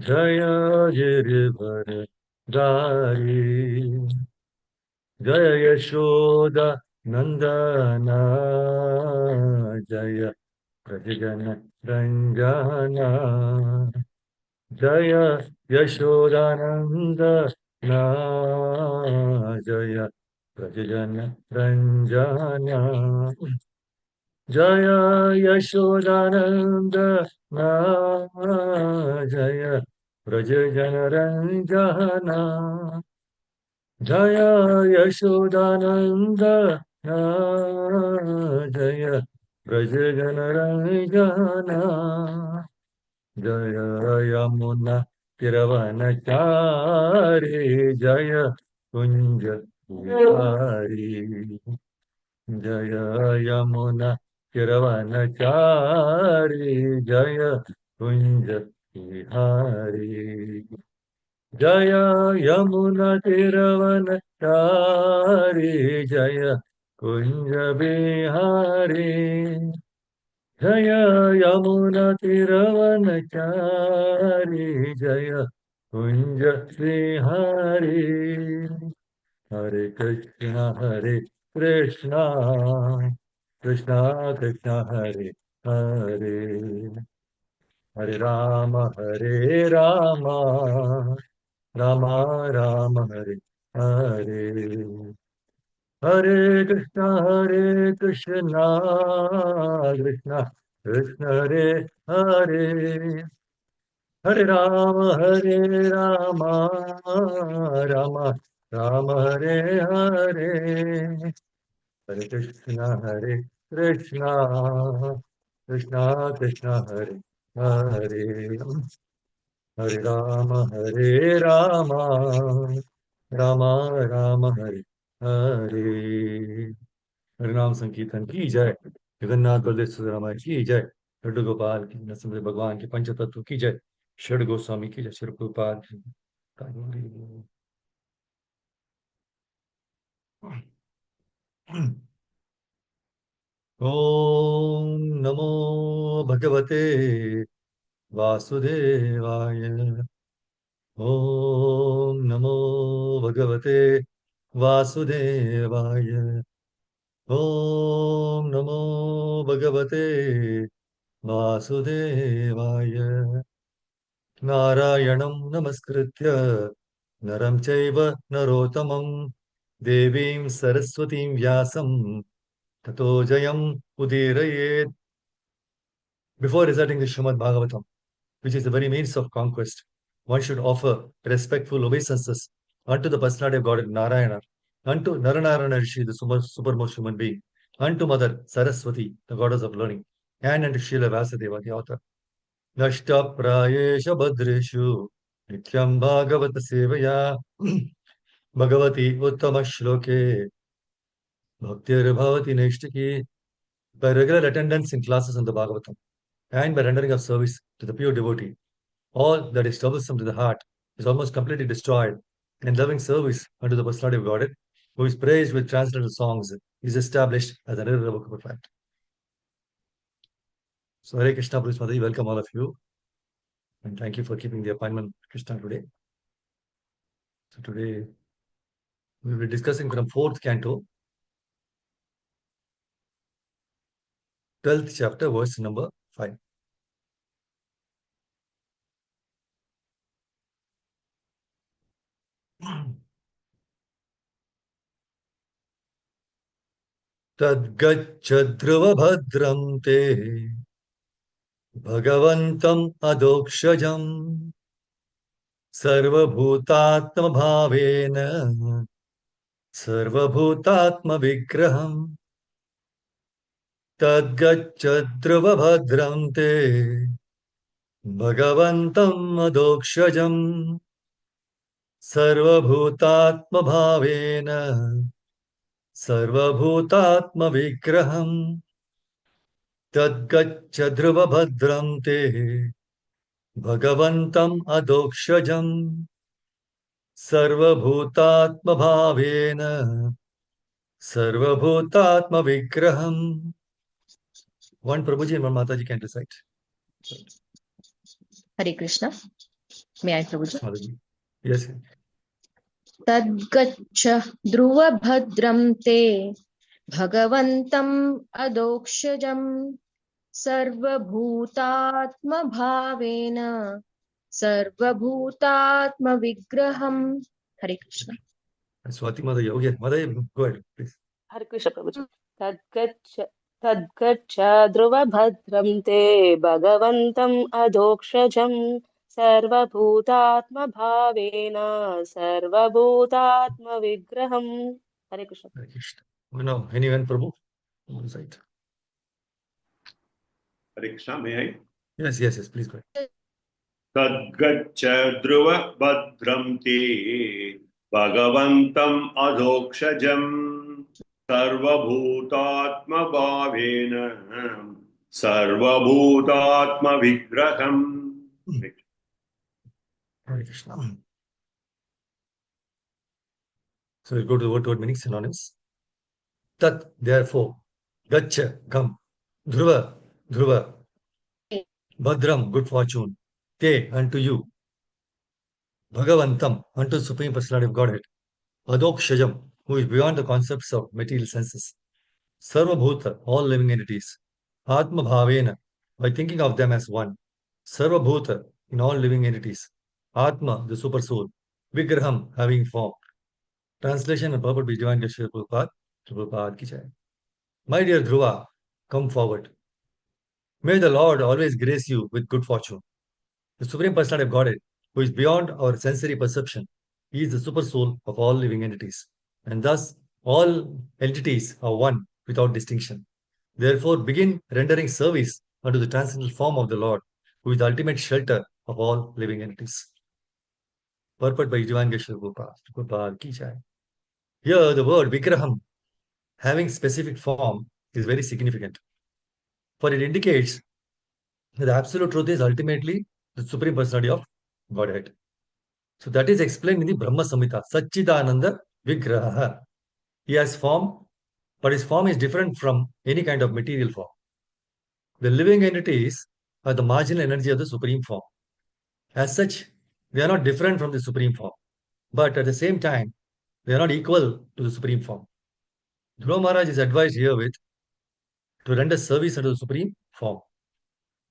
जय गिरिवर धारी जय यशोदा नंदना जय प्रजन रंजना जय यशोदानंदना जय प्रजन रंजना जय यशोदानंदना जय प्रजन रंजना जय यशोदानंदना जय प्रजनरञ्जना जय यमुना तिरवनचारि जय कुञ्ज विहारी जय यमुना तिरवनचारि जय कुञ्ज विहारी जय यमुना तिरवनचारि जय कुञ्ज बिहारी जय यमुना तिरवनचारि जय कुञ्ज बिहारी हरे कृष्णा कृष्णा कृष्णा हरे हरे हरे राम राम राम हरे हरे हरे कृष्णा कृष्णा कृष्ण हरे हरे हरे राम राम राम हरे हरे हरे कृष्णा कृष्णा कृष्णा हरे हरे हरे राम राम राम हरे हरे हरिनाम संकीर्तन की जय जगन्नाथ बलदेव सुदामा की जय लड्डू गोपाल की नरसिंह भगवान के पंच तत्व की जय षड गोस्वामी की जय श्री प्रभुपाद की ओम नमो भगवते वासुदेवाय ओम नमो भगवते वासुदेवाय ओम नमो भगवते वासुदेवाय नारायणं नमस्कृत्य नरं चैव नरोत्तमं देवीं सरस्वतीं व्यासं ततो जयम् उदीरयेत्. Before reciting the Srimad Bhagavatam, which is the very means of conquest, one should offer respectful obeisances unto the personality of God Narayana, unto Naranarayana Rishi, the supermost human being, unto Mother Saraswati, the goddess of learning, and unto Srila Vyasadeva, the author. नष्टप्रायेषु भद्रेषु नित्यं भागवत सेवया Bhagwati उत्तमश्लोके bhaktirbhavati naištiki. By regular attendance in classes on the Bhagavatam and by rendering of service to the pure devotee, all that is troublesome to the heart is almost completely destroyed, and loving service unto the personality of Godhead, who is praised with transcendental songs, is established as an irrevocable fact. So Hare Krishna, Praise Mataji, welcome all of you. And thank you for keeping the appointment, Krishna, today. So today we will be discussing from 4th canto, 12th chapter, verse number 5. Tadgaccha dhruva bhadram te bhagavantam adokshajam sarvabhutatma bhavena sarvabhutatma vigraham tadgaccha dhruva bhadram te bhagavantam adokshajam sarvabhutatma bhavena sarvabhutatma vigraham tadgaccha dhruva bhadram te Bhagavantam adokshajam sarvabhutatma bhavena sarvabhutatma vigraham. One Prabhuji and one Mataji can recite. Hare Krishna. May I, Prabhuji? Mataji. Yes. तद्गच्छ ध्रुवभद्रं ते भगवन्तम् अदोक्षजम् सर्वभूतात्मभावेन सर्वभूतात्मविग्रहम्. हरे Krishna. Swati Mataji. Okay, Mataji, go ahead, please. हरे कृष्ण प्रभुजी। तद्गच्छ तद्गच्छ ध्रुवभद्रं ते भगवन्तम् अधोक्षजम् सर्वभूतात्मभावेन सर्वभूतात्मविग्रहम्। हरे Krishna. Hare Krishna. Now, anyone, Prabhu? On site. Hare Krishna, may I? Yes, yes, yes, please go ahead. तद्गच्छ ध्रुवभद्रं ते भगवन्तम् अधोक्षजम् सर्वभूतात्मभावेन सर्वभूतात्मविग्रहम्. Hare Krishna. So we'll go to the word meaning synonyms. Tat, therefore. Gaccha, come. Dhruva, Dhruva. Bhadram, good fortune. Te, unto you. Bhagavantam, unto Supreme Personality of Godhead. Adokshajam, who is beyond the concepts of material senses. Sarvabhuta, all living entities. Atma Bhavena, by thinking of them as one. Sarvabhuta, in all living entities. Atma, the super soul. Vigraham, having form. Translation and purport by Divine Gesture Prabhupada ki jai. My dear Dhruva, come forward. May the Lord always grace you with good fortune. The Supreme Personality of Godhead, who is beyond our sensory perception, he is the super soul of all living entities. And thus, all entities are one without distinction. Therefore, begin rendering service unto the transcendental form of the Lord, who is the ultimate shelter of all living entities. Purport by Divine Gesture Prabhupada ki jai. Here, the word Vigraham, having specific form, is very significant. For it indicates that the absolute truth is ultimately the Supreme Personality of Godhead. So that is explained in the Brahma Samhita, Satchidananda Vigraha. He has form, but his form is different from any kind of material form. The living entities are the marginal energy of the Supreme Form. As such, they are not different from the Supreme Form. But at the same time, they are not equal to the Supreme Form. Dhruva Maharaj is advised herewith to render service unto the Supreme Form.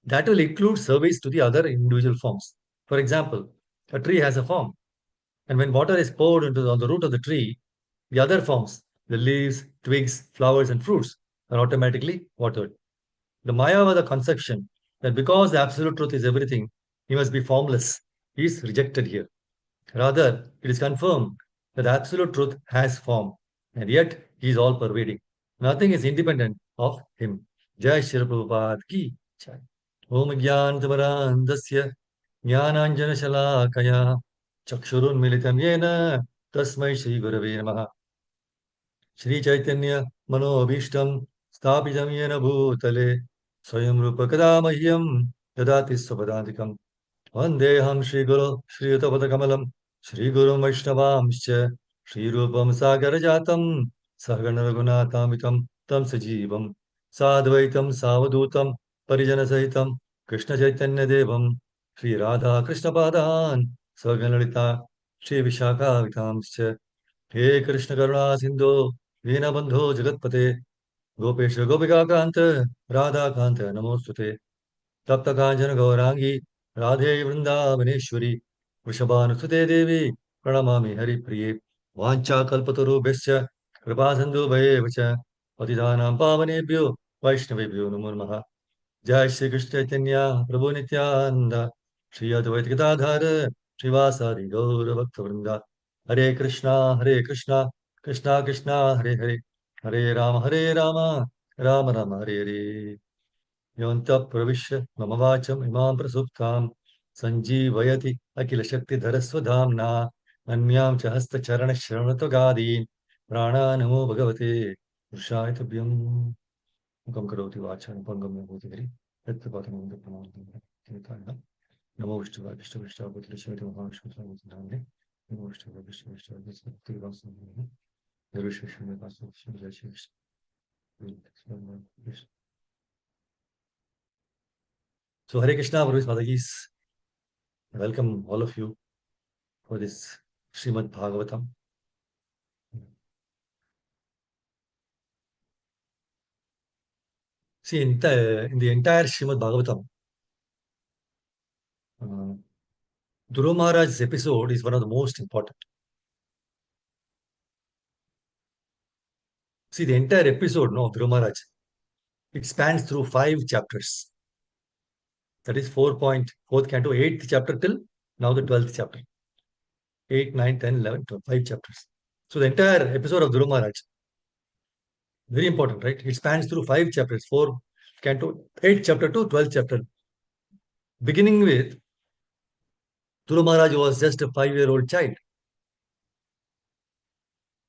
That will include service to the other individual forms. For example, a tree has a form, and when water is poured on the root of the tree, the other forms, the leaves, twigs, flowers, and fruits, are automatically watered. The Mayavada conception that because the absolute truth is everything, he must be formless, is rejected here. Rather, it is confirmed that the absolute truth has form, and yet he is all pervading. Nothing is independent of him. Jai Shri Prabhupada ki jai. Om Jnanatamarandasya Jnananjanashalakaya Chakshurunmilitam Yena Tasmai Shri Gurave Namaha. Shri Chaitanya Manobhishtam Sthapitam Yena Bhutale Swayam Rupa Kadamahyam Dadati Sapadantikam Vandeham Shri Guru Shri Utapatakamalam Shri Guru Vaishnavamscha Shri Rupam Sagarajatam Sahagana Raghunatamitam Tam Sajivam Sadvaitam Savadutam Parijana Sahitam Krishna Chaitanya Devam Shri Radha Krishna Padan Saganalita Shri Vishaka Vitamscha He Krishna Karuna Sindhu Dinabandho Jagatpate Gopesh Gopika Kanta Radha Kanta Namostute Tapta Kanjana Gaurangi Radhe Vrindavaneshwari Vrishabhanusute Devi Pranamami Hari Priye Vancha Kalpataru Bescha Kripasandhu Bhayevacha Patidanam Pavanebhyo Vaishnavebhyo Namo Namaha Jai Shri Krishna Chaitanya Prabhu Nityananda Shri Advaita Gadadhara Srivasadi Gaura Bhakta Vrinda Hare Krishna Hare Krishna Krishna Krishna Hare Hare Hare Rama Rama Rama Hare Hare Yonta Pravisha Mamavacham Imam Prasuptam Sanjeevayati Akila Shakti Dharaswadhamna Anyam Chahasta Charana Shravanato Gadin Prana Namo Bhagavate Purushaya Tabhyam Mukam Karoti Vachan Pangam Nabodhiri Yatpatam Pranam Namo Vishnu Vishnu Vishnu Bhutishvati Mahavishnu Namo Vishnu Vishnu Vishnu Vishnu Vishnu Vishnu Vishnu Vishnu So Hare Krishna, Prabhupada Gis. I welcome all of you for this Srimad Bhagavatam. See, in the entire Srimad Bhagavatam, Dhruva Maharaj's episode is one of the most important. See, the entire episode of Dhruva Maharaj, it spans through 5 chapters. That is 4th canto, 8th chapter till now the 12th chapter. 8, 9, 10, 11, 12, 5 chapters. So the entire episode of Dhruva Maharaj, very important, right? It spans through 5 chapters, 4 canto, 8th chapter to 12th chapter. Beginning with, Dhruva Maharaj was just a 5-year-old child.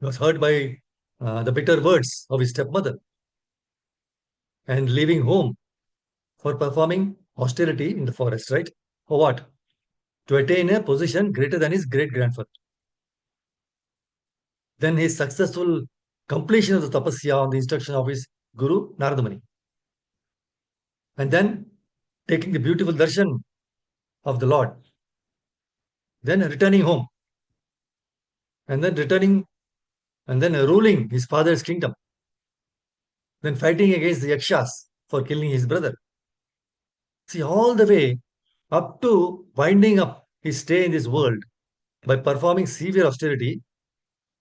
He was hurt by the bitter words of his stepmother and leaving home for performing austerity in the forest, right? For what? To attain a position greater than his great-grandfather. Then his successful completion of the tapasya on the instruction of his guru, Narada Muni. And then taking the beautiful darshan of the Lord. Then returning home. And then ruling his father's kingdom. Then fighting against the yakshas for killing his brother. See, all the way up to winding up his stay in this world by performing severe austerity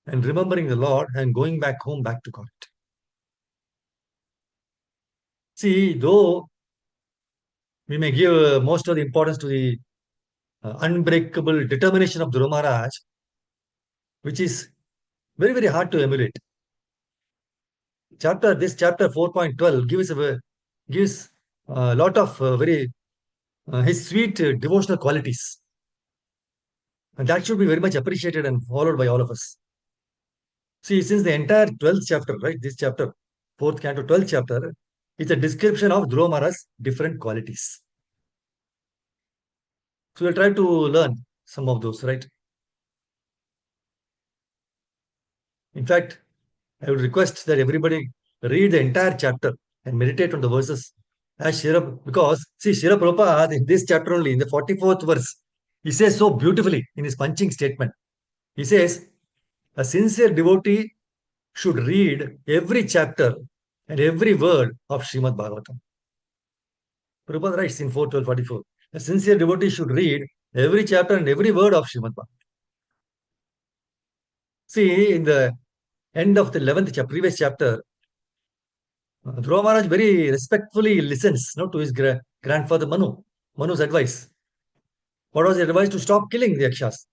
and remembering the Lord and going back home, back to God. See, though we may give most of the importance to the unbreakable determination of Dhruva Maharaj, which is very, very hard to emulate. This chapter 4.12 gives a lot of his sweet devotional qualities. And that should be very much appreciated and followed by all of us. See, since the entire 12th chapter, right, this chapter, 4th canto, 12th chapter, is a description of Dhruva Maharaj's different qualities. So we'll try to learn some of those, right? In fact, I would request that everybody read the entire chapter and meditate on the verses as because see, Srila Prabhupada in this chapter only, in the 44th verse, he says so beautifully in his punching statement. He says, a sincere devotee should read every chapter and every word of Srimad Bhagavatam. Prabhupada writes in 4:12:44, a sincere devotee should read every chapter and every word of Srimad Bhagavatam. See, in the end of the 11th chapter, previous chapter, Dhruva Maharaj very respectfully listens to his grandfather Manu's advice. What was the advice? To stop killing the Yakshas.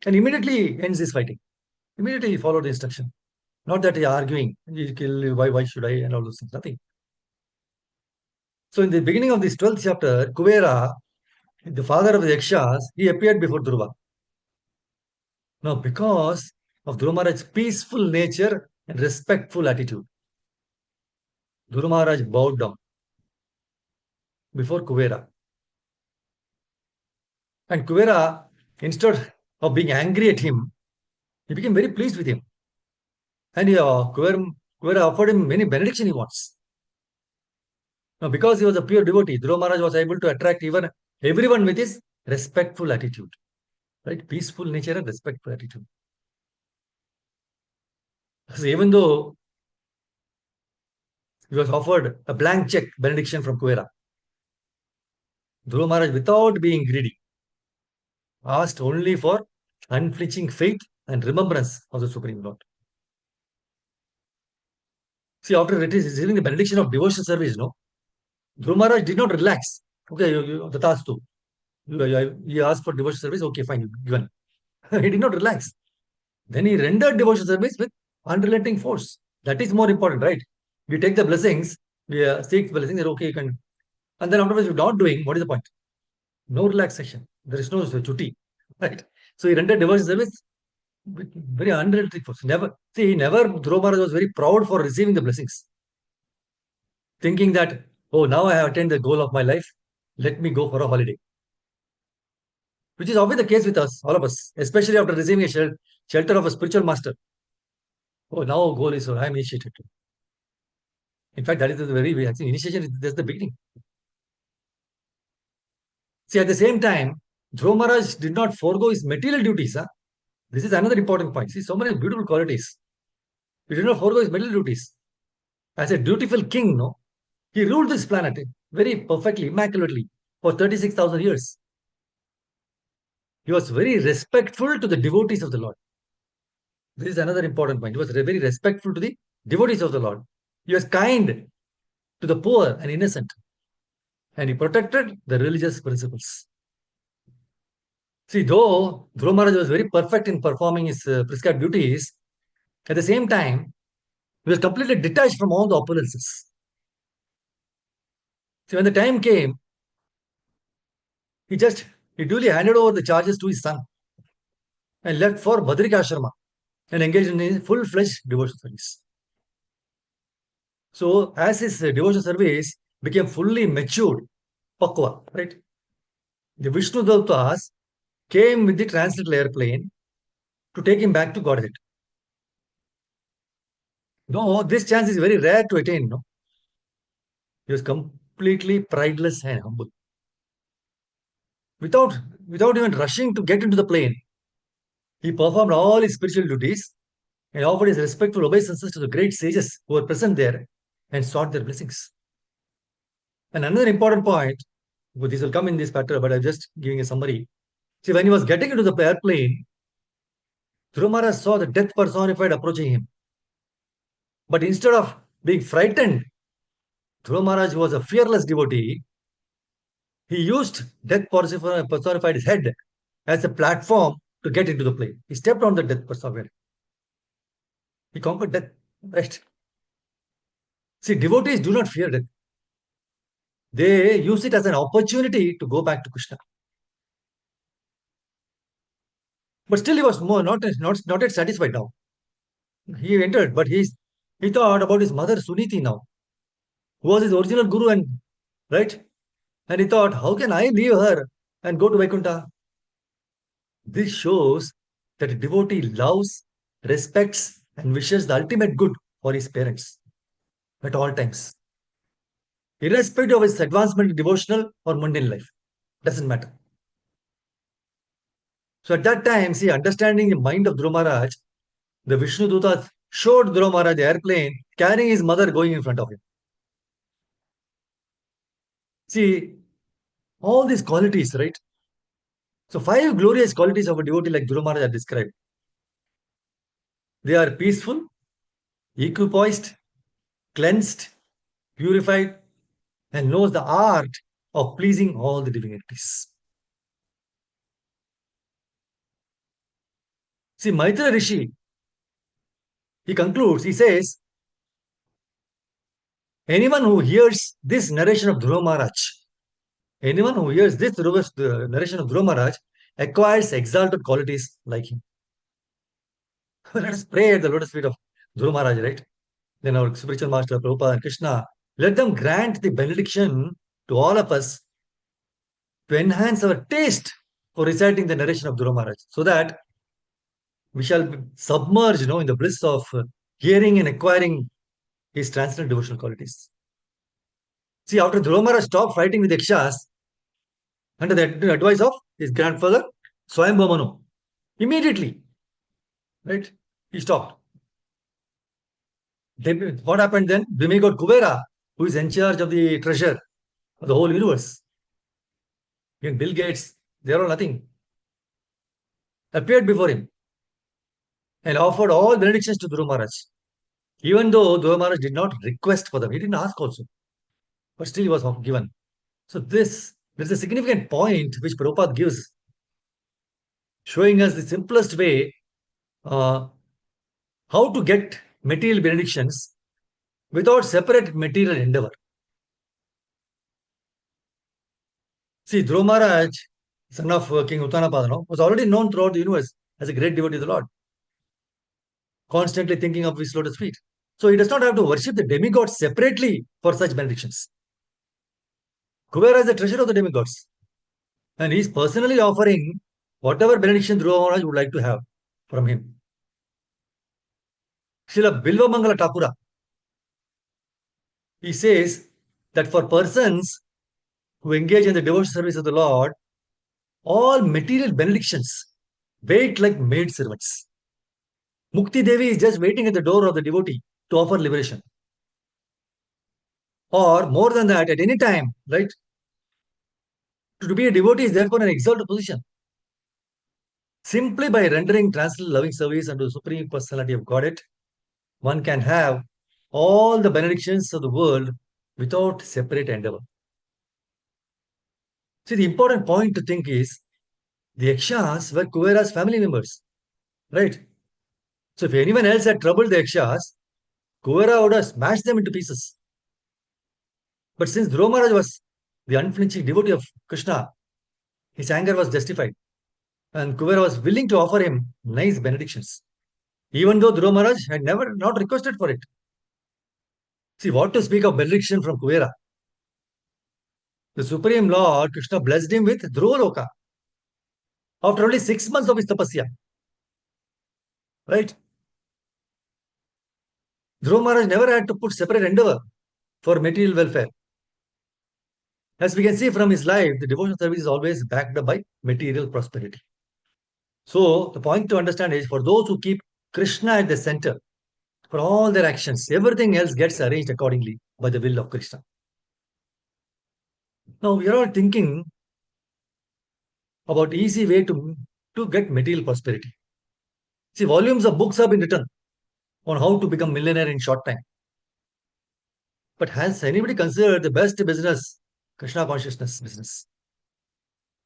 And immediately ends his fighting. Immediately he followed the instruction. Not that he arguing, why should I, and all those things, nothing. So in the beginning of this 12th chapter, Kuvera, the father of the Yakshas, he appeared before Dhruva. Now, because of Dhruva Maharaj's peaceful nature and respectful attitude, Dhruva Maharaj bowed down before Kuvera. And Kuvera, instead of being angry at him, he became very pleased with him. And Kuvera offered him many benediction he wants. Now, because he was a pure devotee, Dhruva Maharaj was able to attract even everyone with his respectful attitude. Right? Peaceful nature and respectful attitude. So even though he was offered a blank check benediction from Kuvera, Dhruva Maharaj, without being greedy, asked only for unflinching faith and remembrance of the Supreme Lord. See, after receiving the benediction of devotional service, Dhruva Maharaj did not relax. Okay, the task too. He asked for devotional service. Okay, fine, given. He did not relax. Then he rendered devotional service with unrelenting force. That is more important, right? We take the blessings, we seek blessings, that okay, you can. And then afterwards, you're not doing, what is the point? No relaxation. There is no chutti, right? So he rendered devotional service with very unrelenting force. Dhruva Maharaj was very proud for receiving the blessings. Thinking that, oh, now I have attained the goal of my life, let me go for a holiday. Which is often the case with us, all of us, especially after receiving a shelter of a spiritual master. Oh, now goal is, I am initiated. In fact, that is the very, I think initiation, that's the beginning. See, at the same time, Dhruva Maharaj did not forego his material duties. Huh? This is another important point. See, so many beautiful qualities. He did not forego his material duties. As a dutiful king, no, he ruled this planet very perfectly, immaculately for 36,000 years. He was very respectful to the devotees of the Lord. This is another important point. He was very respectful to the devotees of the Lord. He was kind to the poor and innocent. And he protected the religious principles. See, though Dhruva Maharaj was very perfect in performing his prescribed duties, at the same time, he was completely detached from all the opulences. See, when the time came, he duly handed over the charges to his son and left for Badrika Ashrama and engaged in full-fledged devotional service. So, as his devotional service became fully matured, Pakwa, right? The Vishnu Devtas came with the transcendental airplane to take him back to Godhead. No, this chance is very rare to attain. No, he was completely prideless and humble. Without, without even rushing to get into the plane, he performed all his spiritual duties and offered his respectful obeisances to the great sages who were present there and sought their blessings. And another important point, well, this will come in this pattern, but I'm just giving a summary. See, when he was getting into the airplane, Dhruva Maharaj saw the death personified approaching him. But instead of being frightened, Dhruva Maharaj was a fearless devotee. He used death personified his head as a platform to get into the plane. He stepped on the death personified. He conquered death. Right? See, devotees do not fear death. They use it as an opportunity to go back to Krishna. But still, he was not yet satisfied now. He entered, but he thought about his mother Suniti now, who was his original guru, and right? And he thought, how can I leave her and go to Vaikuntha? This shows that a devotee loves, respects, and wishes the ultimate good for his parents at all times, irrespective of his advancement in devotional or mundane life. Doesn't matter. So at that time, see, understanding the mind of Dhruva Maharaj, the Vishnu Dutas showed Dhruva Maharaj the airplane carrying his mother going in front of him. See, all these qualities, right? So 5 glorious qualities of a devotee like Dhruva Maharaj are described. They are peaceful, equipoised, cleansed, purified, and knows the art of pleasing all the divinities. See, Maitreya Rishi, he concludes, he says, anyone who hears this narration of Dhruva Maharaj, anyone who hears this narration of Dhruva Maharaj acquires exalted qualities like him. Let us pray at the lotus feet of Dhruva Maharaj, right? Then our spiritual master, Prabhupada and Krishna, let them grant the benediction to all of us to enhance our taste for reciting the narration of Dhruva Maharaj, so that we shall be submerged, in the bliss of hearing and acquiring his transcendental devotional qualities. See, after Dhruva Maharaj stopped fighting with Yakshas, under the advice of his grandfather, Swayambhu Manu, immediately, right, he stopped. Then, what happened then? Demigod Kubera, who is in charge of the treasure of the whole universe, even Bill Gates, they are all nothing, appeared before him and offered all benedictions to Dhruva Maharaj. Even though Dhruva Maharaj did not request for them, he didn't ask also, but still he was given. So there's a significant point which Prabhupada gives, showing us the simplest way how to get material benedictions without separate material endeavor. See, Dhruva Maharaj, son of King Uttanapada, was already known throughout the universe as a great devotee of the Lord, constantly thinking of his lotus feet. So he does not have to worship the demigods separately for such benedictions. Kubera is the treasure of the demigods, and he is personally offering whatever benediction Dhruva Maharaj would like to have from him. Srila Bilva Mangala Thakura, he says that for persons who engage in the devotional service of the Lord, all material benedictions wait like maid servants. Mukti Devi is just waiting at the door of the devotee to offer liberation. Or more than that, at any time, right? To be a devotee is therefore an exalted position. Simply by rendering transcendental loving service unto the Supreme Personality of Godhead, one can have all the benedictions of the world without separate endeavor. See, the important point to think is the Yakshas were Kuvera's family members, right? So if anyone else had troubled the Yakshas, Kuvera would have smashed them into pieces. But since Dhruva Maharaj was the unflinching devotee of Krishna, his anger was justified. And Kuvera was willing to offer him nice benedictions, even though Dhruva Maharaj had never not requested for it. See, what to speak of benediction from Kuvera? The Supreme Lord Krishna blessed him with Dhruva Loka after only 6 months of his tapasya. Right? Dhruva Maharaj never had to put separate endeavor for material welfare. As we can see from his life, the devotional service is always backed up by material prosperity. So, the point to understand is for those who keep Krishna at the center for all their actions, everything else gets arranged accordingly by the will of Krishna. Now, we are all thinking about easy way to get material prosperity. See, volumes of books have been written on how to become millionaire in short time. But has anybody considered the best business, Krishna consciousness business,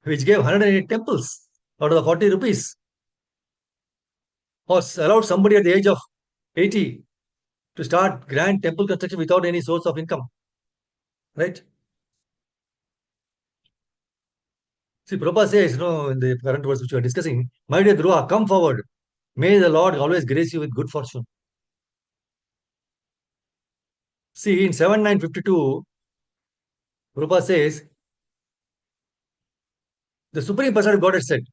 which gave 108 temples out of the 40 rupees, or allowed somebody at the age of 80 to start grand temple construction without any source of income? Right? See, Prabhupada says, in the current verse which we are discussing, my dear Dhruva, come forward. May the Lord always grace you with good fortune. See, in 7952, Prabhupada says, the Supreme Personality of God has said,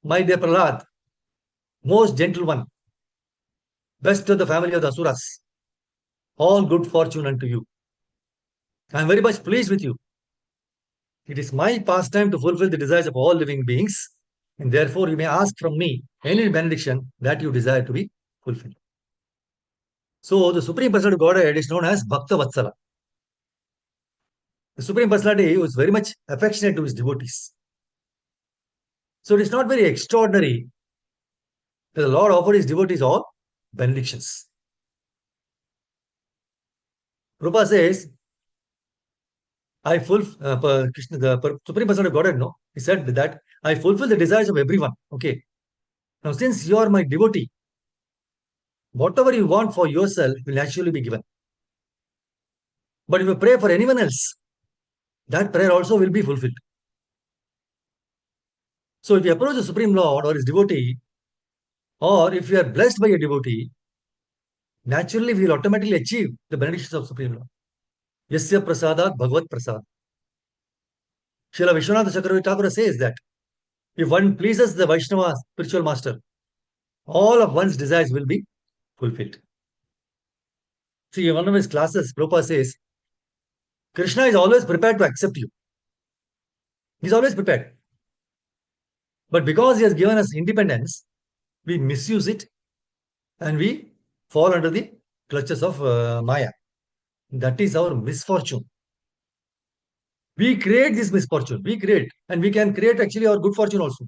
my dear Prahlad, most gentle one, best of the family of the Asuras, all good fortune unto you. I am very much pleased with you. It is my pastime to fulfill the desires of all living beings, and therefore you may ask from me any benediction that you desire to be fulfilled. So the Supreme Personality of Godhead is known as Bhakta Vatsala. The Supreme Personality was very much affectionate to his devotees. So it is not very extraordinary that the Lord offered his devotees all benedictions. Prabhupada says, Krishna, the Supreme Personality of Godhead, no, he said that I fulfill the desires of everyone. Okay. Now, since you are my devotee, whatever you want for yourself will naturally be given. But if you pray for anyone else, that prayer also will be fulfilled. So if you approach the Supreme Lord or his devotee, or if you are blessed by a devotee, naturally we will automatically achieve the benedictions of Supreme Lord. Yasya prasadat bhagavat prasad. Srila Vishwanath Chakravarti Thakur says that if one pleases the Vaishnava spiritual master, all of one's desires will be fulfilled. See, in one of his classes, Prabhupada says, Krishna is always prepared to accept you. He's always prepared. But because he has given us independence, we misuse it and we fall under the clutches of Maya. That is our misfortune. We create this misfortune. We create. And we can create actually our good fortune also.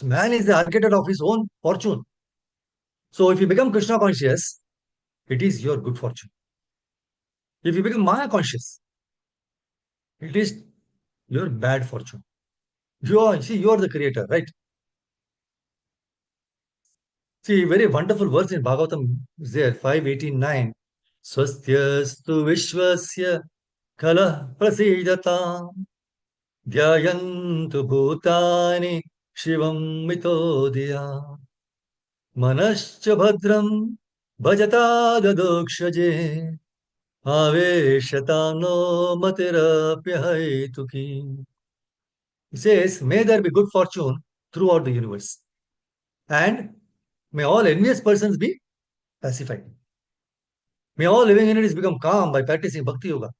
Man is the architect of his own fortune. So if you become Krishna conscious, it is your good fortune. If you become Maya conscious, it is your bad fortune. You are the creator, right? See, very wonderful verse in Bhagavatam is there, 5:18-9. Swastyastu vishwasya kala prasidata dhyayantu bhutani shivam mitodya manascha bhadram bhajata dadokshaje aveshatano matirapyahaituki. He says, may there be good fortune throughout the universe. And may all envious persons be pacified. May all living entities become calm by practicing Bhakti Yoga.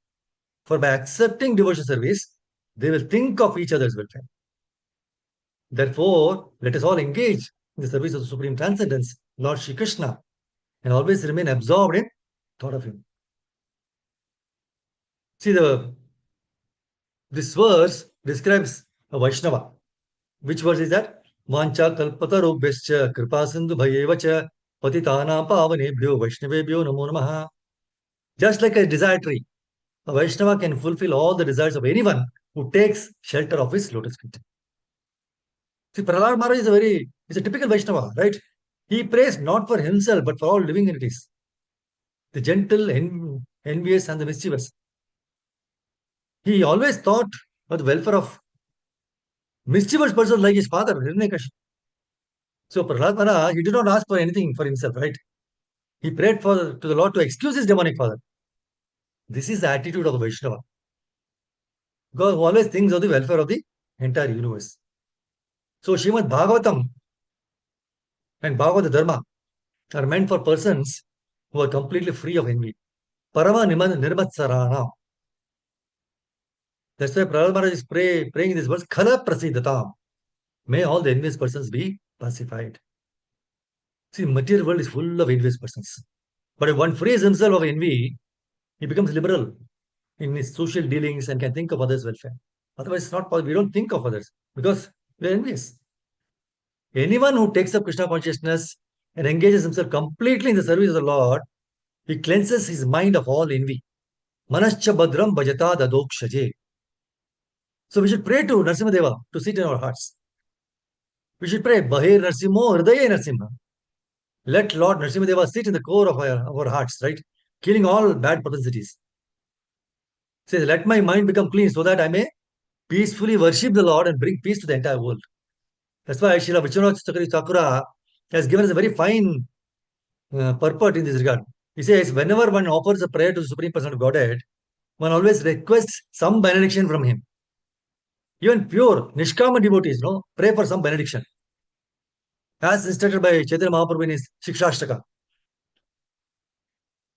For by accepting devotional service, they will think of each other's welfare. Therefore, let us all engage in the service of the Supreme Transcendence, Lord Shri Krishna, and always remain absorbed in thought of him. See, this verse describes a Vaishnava. Which verse is that? Vancha kalpatarubhyascha kripa sindhu bhayevacha patitana pavanebhyo vaishnavebhyo namo namaha. Just like a desire tree, a Vaishnava can fulfill all the desires of anyone who takes shelter of his lotus feet. See, Prahlad Maharaj is a typical Vaishnava, right? He prays not for himself, but for all living entities. The gentle, envious, and the mischievous. He always thought of the welfare of mischievous persons like his father, Hiranyakashipu. So Prahlad Maharaj, he did not ask for anything for himself, right? He prayed to the Lord to excuse his demonic father. This is the attitude of the Vaishnava. God always thinks of the welfare of the entire universe. So Srimad Bhagavatam and Bhagavad Dharma are meant for persons who are completely free of envy. Parama nirmatsarana. That's why Prahlad Maharaj is praying this verse, Khala prasidatam. May all the envious persons be pacified. See, material world is full of envious persons. But if one frees himself of envy, he becomes liberal in his social dealings and can think of others' welfare. Otherwise, it's not possible. We don't think of others because we are envious. Anyone who takes up Krishna consciousness and engages himself completely in the service of the Lord, he cleanses his mind of all envy. Manascha badram bhajata dadokshaje. So we should pray to Narasimha to sit in our hearts. We should pray, Bahir Narsimho Hridaye Narsimha. Let Lord Narasimha sit in the core of our hearts, right? Killing all bad propensities. Says, let my mind become clean so that I may peacefully worship the Lord and bring peace to the entire world. That's why Srila Vishwanath Chakravarti Thakura has given us a very fine purport in this regard. He says, whenever one offers a prayer to the Supreme Person of Godhead, one always requests some benediction from him. Even pure, Nishkama devotees, pray for some benediction. As instructed by Chaitanya Mahaprabhu in his Shikshashtaka.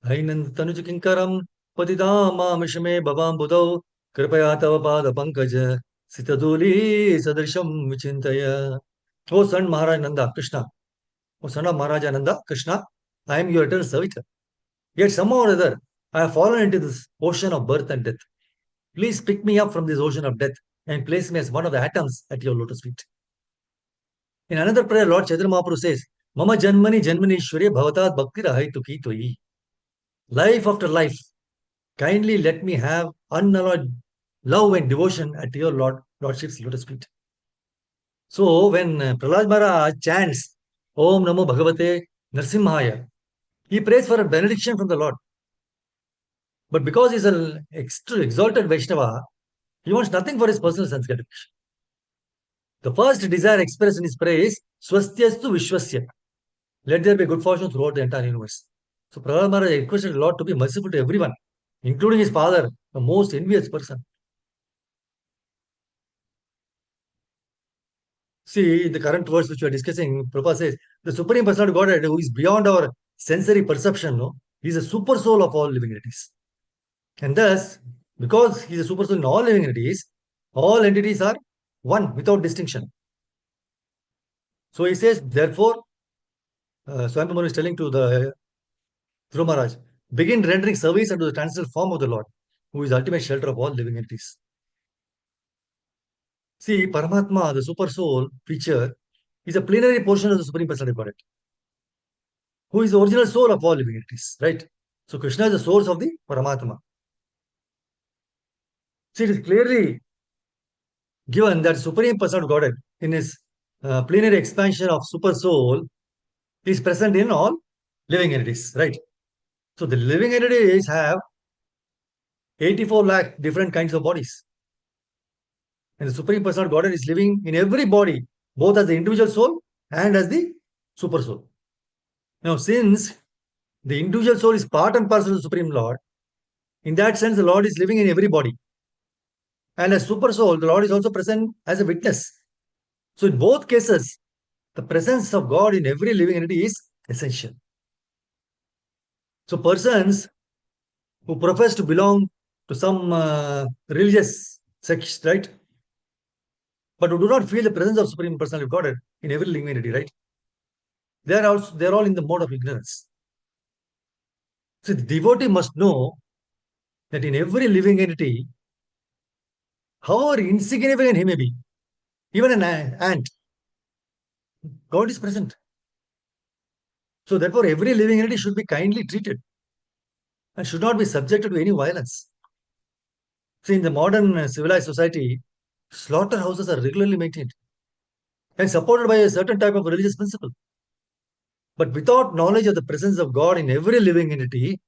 Ainand tanuj kinkaram patidama mishame bhavam budau kripaya tava pada pankaja sitaduli sadrisham vichintaya. O son Maharaj Nanda, Krishna. O son of Maharaja Nanda, Krishna, I am your eternal servitor. Yet somehow or other, I have fallen into this ocean of birth and death. Please pick me up from this ocean of death and place me as one of the atoms at your lotus feet. In another prayer, Lord Chaitanya Mahaprabhu says, Mama Janmani Janmani Shwari Bhavatat Bhakti Rahai Tuki Toi. Life after life, kindly let me have unalloyed love and devotion at your Lordship's lotus feet. So when Prahlad Maharaj chants Om Namo Bhagavate Narsimhaya, he prays for a benediction from the Lord. But because he's an exalted Vaishnava, he wants nothing for his personal sense gratification. The first desire expressed in his prayer is Swastyastu Vishwasya. Let there be good fortune throughout the entire universe. So Prahlad Maharaj requested the Lord to be merciful to everyone, including his father, the most envious person. See, in the current verse which we are discussing, Prabhupada says, the Supreme Personality of Godhead, who is beyond our sensory perception, he is a super soul of all living entities. And thus, because he is a super soul in all living entities, all entities are one without distinction. So he says, therefore, Swami is telling to the Dhruva Maharaj, begin rendering service unto the transcendental form of the Lord, who is ultimate shelter of all living entities. See, Paramatma, the super soul feature, is a plenary portion of the Supreme Personality of Godhead, who is the original soul of all living entities, right? So Krishna is the source of the Paramatma. See, it is clearly given that Supreme Personality of Godhead, in his plenary expansion of super soul, is present in all living entities, right? So the living entities have 84 lakh different kinds of bodies. And the Supreme Personality of Godhead is living in every body, both as the individual soul and as the super soul. Now, since the individual soul is part and parcel of the Supreme Lord, in that sense, the Lord is living in every body. And as super soul, the Lord is also present as a witness. So in both cases, the presence of God in every living entity is essential. So persons who profess to belong to some religious sect, right? but who do not feel the presence of Supreme Personality of Godhead in every living entity, right? They are all in the mode of ignorance. So the devotee must know that in every living entity, however insignificant he may be, even an ant, God is present. So therefore, every living entity should be kindly treated and should not be subjected to any violence. See, in the modern civilized society, slaughterhouses are regularly maintained and supported by a certain type of religious principle. But without knowledge of the presence of God in every living entity,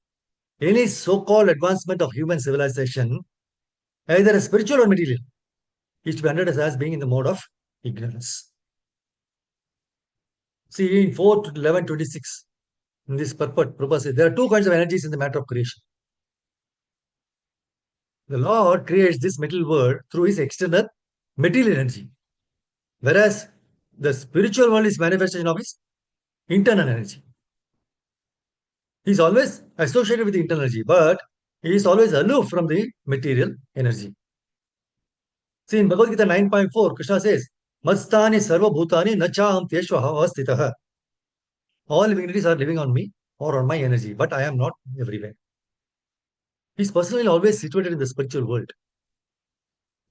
any so-called advancement of human civilization, either a spiritual or material, is to be understood as being in the mode of ignorance. See, in 4 to 11:26, in this purport, Prabhupada says, there are two kinds of energies in the matter of creation. The Lord creates this material world through his external material energy, whereas the spiritual world is manifestation of his internal energy. He is always associated with the internal energy, but he is always aloof from the material energy. See, in Bhagavad Gita 9.4, Krishna says, Mastani sarva bhutani nachaham teshvaha avastitaha. All living entities are living on me or on my energy, but I am not everywhere. He is personally always situated in the spiritual world.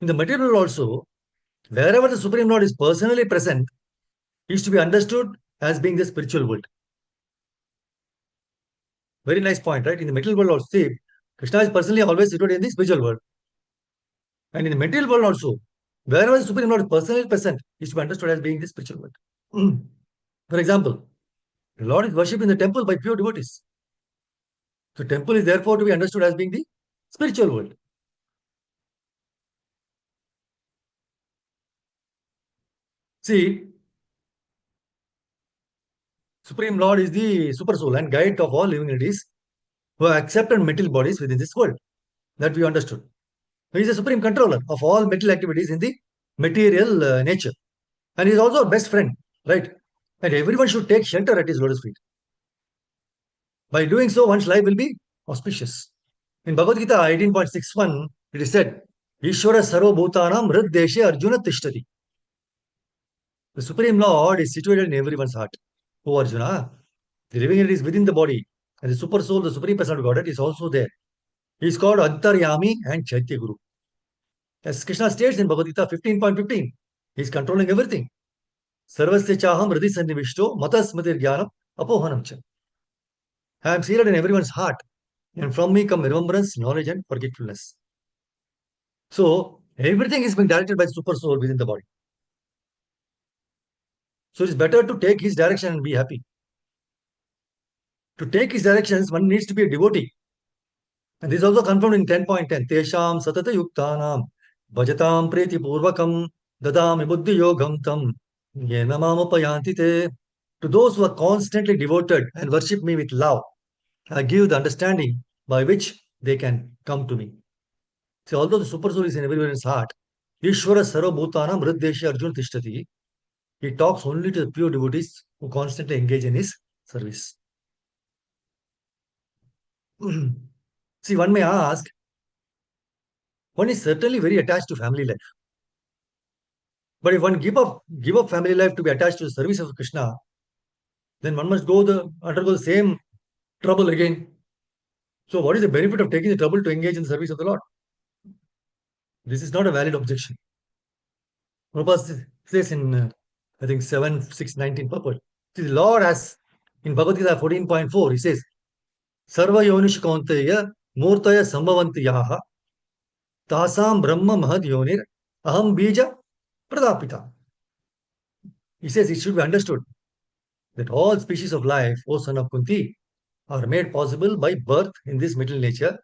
In the material world also, wherever the Supreme Lord is personally present, he is to be understood as being the spiritual world. Very nice point, right? In the material world also, see, Krishna is personally always situated in the spiritual world. And in the material world also, wherever the Supreme Lord is personally present, he is to be understood as being the spiritual world. For example, the Lord is worshipped in the temple by pure devotees. So temple is therefore to be understood as being the spiritual world. See, Supreme Lord is the super soul and guide of all living entities who have accepted material bodies within this world. That we understood. He is the supreme controller of all material activities in the material nature. And he is also our best friend, right? And everyone should take shelter at his lotus feet. By doing so, one's life will be auspicious. In Bhagavad Gita 18.61, it is said, Ishvara sarva bhutanam hriddeshe arjuna tishtati. The Supreme Lord is situated in everyone's heart. Oh Arjuna, the living entity is within the body, and the super soul, the Supreme Personality of Godhead, is also there. He is called Antaryami and Chaitya Guru. As Krishna states in Bhagavad Gita 15.15, he is controlling everything. Sarvasya chaham hridhi sannivishto matasmatir jnanam apohanam cha. I am seated in everyone's heart, and from me come remembrance, knowledge, and forgetfulness. So, everything is being directed by the super soul within the body. So, it is better to take his direction and be happy. To take his directions, one needs to be a devotee. And this is also confirmed in 10.10. Tesham satata yuktanam bhajatam preti purvakam dadami buddhi yogam tam yena mamapayanti te. To those who are constantly devoted and worship me with love, I give the understanding by which they can come to me. See, although the super soul is in everyone's heart, Ishvara sarva bhutanam hriddeshe arjuna tishtati. He talks only to the pure devotees who constantly engage in his service. See, one may ask, one is certainly very attached to family life. But if one give up family life to be attached to the service of Krishna, then one must undergo the same trouble again. So what is the benefit of taking the trouble to engage in the service of the Lord? This is not a valid objection. Prabhupada says in, I think, 7:6:19 purport. See, the Lord has, in Bhagavad Gita 14.4, he says, Sarva yonishu kaunteya murtaya sambhavanti yaha tasam brahma mahad yonir aham bija pradapita. He says it should be understood that all species of life, O son of Kunti, are made possible by birth in this material nature,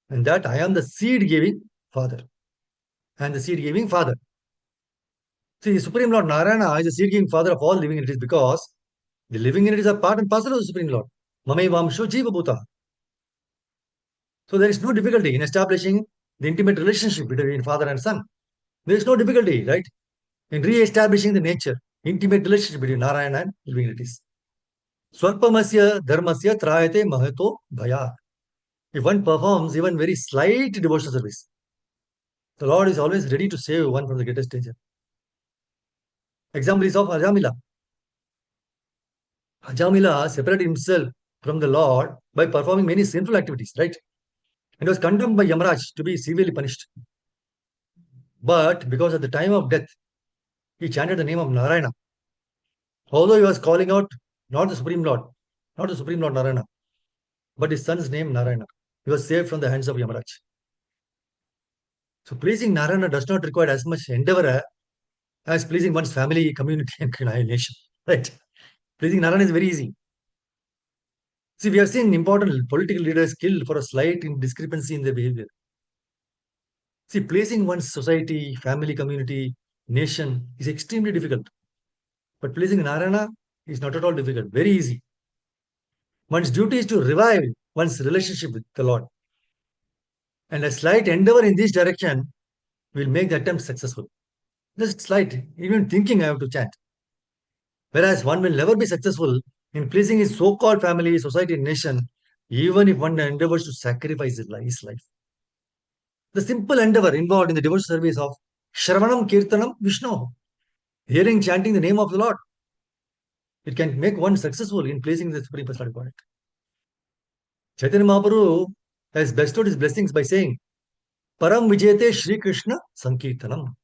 and that I am the seed-giving father. And the seed-giving father. See, the Supreme Lord Narayana is the seed-giving father of all living entities because the living entities are part and parcel of the Supreme Lord. Mamai Vamsho Jiva Bhuta. So there is no difficulty in establishing the intimate relationship between father and son. There is no difficulty, right, in re-establishing the nature, intimate relationship between Narayana and living entities. Swarpamasya dharmasya trayate mahato bhaya. If one performs even very slight devotional service, the Lord is always ready to save one from the greatest danger. Example is of Ajamila. Ajamila separated himself from the Lord by performing many sinful activities, right? And was condemned by Yamaraj to be severely punished. But because at the time of death, he chanted the name of Narayana. Although he was calling out not the Supreme Lord, not the Supreme Lord Narayana, but his son's name Narayana. He was saved from the hands of Yamaraj. So pleasing Narayana does not require as much endeavor as pleasing one's family, community, and nation. Right? Pleasing Narayana is very easy. See, we have seen important political leaders killed for a slight discrepancy in their behavior. See, pleasing one's society, family, community, nation is extremely difficult. But pleasing Narayana is not at all difficult, very easy. One's duty is to revive one's relationship with the Lord. And a slight endeavor in this direction will make the attempt successful. Just slight, even thinking I have to chant. Whereas one will never be successful in pleasing his so-called family, society, and nation, even if one endeavors to sacrifice his life. The simple endeavor involved in the devotional service of Shravanam Kirtanam Vishnu, hearing, chanting the name of the Lord, it can make one successful in pleasing the Supreme Personality of Godhead. Chaitanya Mahaprabhu has bestowed his blessings by saying, Param Vijayate Shri Krishna Sankirtanam.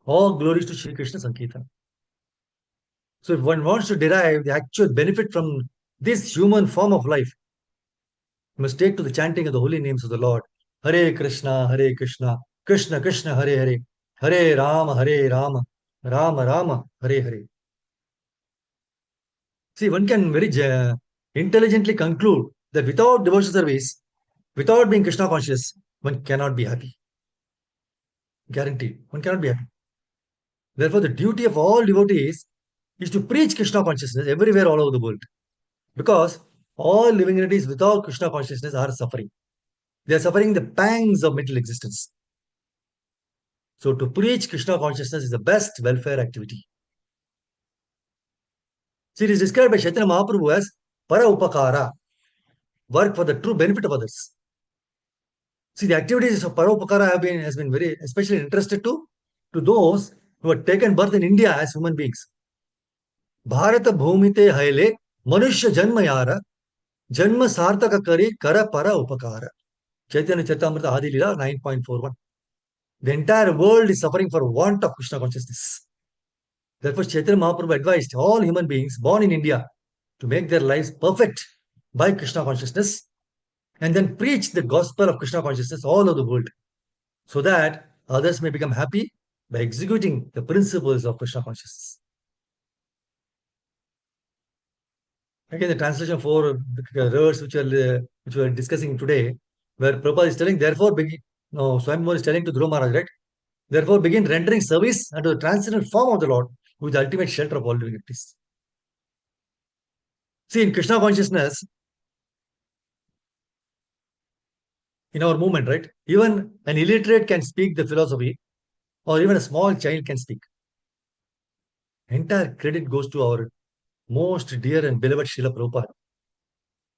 All glories to Shri Krishna Sankirtanam. So if one wants to derive the actual benefit from this human form of life, you must take to the chanting of the holy names of the Lord. Hare Krishna, Krishna Krishna, Hare Hare, Hare Rama, Rama Rama, Hare Hare. See, one can very intelligently conclude that without devotional service, without being Krishna conscious, one cannot be happy. Guaranteed, one cannot be happy. Therefore, the duty of all devotees is to preach Krishna consciousness everywhere all over the world. Because all living entities without Krishna consciousness are suffering. They are suffering the pangs of mental existence. So to preach Krishna consciousness is the best welfare activity. See, it is described by Chaitanya Mahaprabhu as para upakara, work for the true benefit of others. See, the activities of para upakara has been very especially interested to those who have taken birth in India as human beings. Bharata bhumite haile manushya janma yara janma sartaka kari kara para upakara. Chaitanya Charitamrita Adi Lila 9.41. The entire world is suffering for want of Krishna consciousness. Therefore, Chaitanya Mahaprabhu advised all human beings born in India to make their lives perfect by Krishna consciousness and then preach the gospel of Krishna consciousness all over the world so that others may become happy by executing the principles of Krishna consciousness. Again, the translation for the words which we are discussing today, where Prabhupada is telling, therefore, Swami is telling to Dhruva Maharaj, right? Therefore, begin rendering service unto the transcendental form of the Lord, who is the ultimate shelter of all living entities. See, in Krishna consciousness, in our movement, right? Even an illiterate can speak the philosophy, or even a small child can speak. Entire credit goes to our most dear and beloved Srila Prabhupada,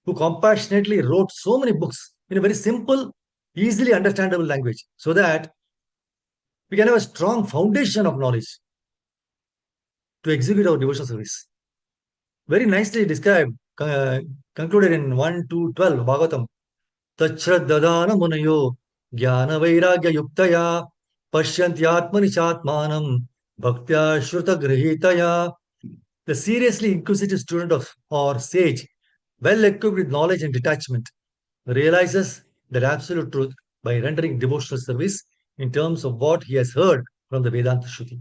who compassionately wrote so many books in a very simple, easily understandable language, so that we can have a strong foundation of knowledge to execute our devotional service. Very nicely described, concluded in 1 to 12 Bhagavatam. Tachradadana munayo jnana vairagya yuktaya pashyantyatmani chatmanam bhaktya shruta grihitaya. The seriously inquisitive student of or sage, well equipped with knowledge and detachment, realizes that absolute truth by rendering devotional service in terms of what he has heard from the Vedanta Shruti.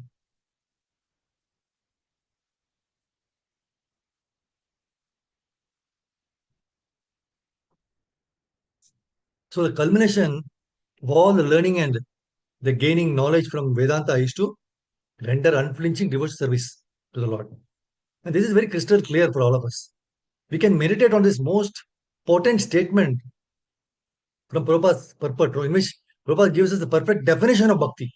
So the culmination of all the learning and the gaining knowledge from Vedanta is to render unflinching devotional service to the Lord. And this is very crystal clear for all of us. We can meditate on this most potent statement from Prabhupada's purport, in which Prabhupada gives us the perfect definition of bhakti.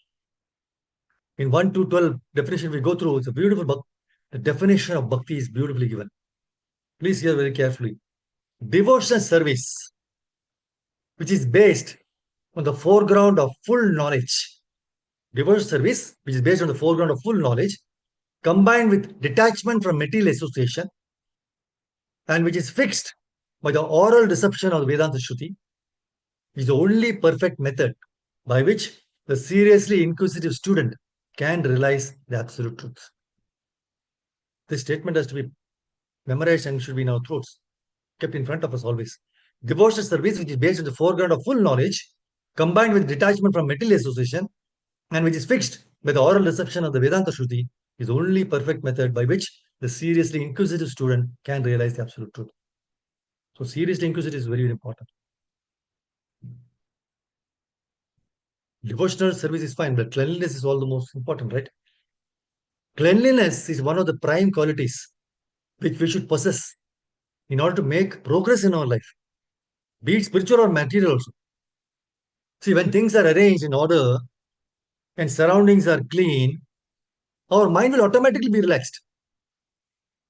In 1 to 12 definition we go through, it's a beautiful book. The definition of bhakti is beautifully given. Please hear very carefully. Devotional service, which is based on the foreground of full knowledge. Devotional service, which is based on the foreground of full knowledge, combined with detachment from material association, and which is fixed by the oral reception of the Vedanta Shruti, is the only perfect method by which the seriously inquisitive student can realize the absolute truth. This statement has to be memorized and should be in our throats, kept in front of us always. Devotional service, which is based on the foreground of full knowledge, combined with detachment from material association, and which is fixed by the oral reception of the Vedanta Shruti, is the only perfect method by which the seriously inquisitive student can realize the absolute truth. So, seriously inquisitive is very, very important. Devotional service is fine, but cleanliness is all the most important, right? Cleanliness is one of the prime qualities which we should possess in order to make progress in our life, be it spiritual or material also. See, when things are arranged in order and surroundings are clean, our mind will automatically be relaxed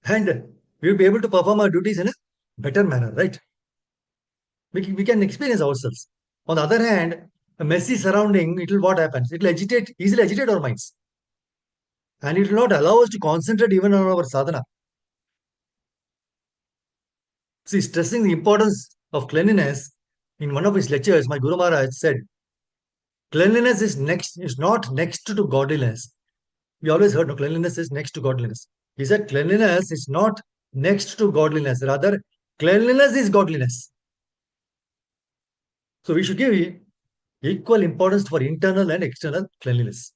and we will be able to perform our duties in a better manner, right? We can experience ourselves. On the other hand, a messy surrounding, it will what happens? It will easily agitate our minds. And it will not allow us to concentrate even on our sadhana. See, stressing the importance of cleanliness, in one of his lectures, my Guru Maharaj said, cleanliness is not next to godliness. We always heard, no, cleanliness is next to godliness. He said, cleanliness is not next to godliness. Rather, cleanliness is godliness. So we should give equal importance for internal and external cleanliness.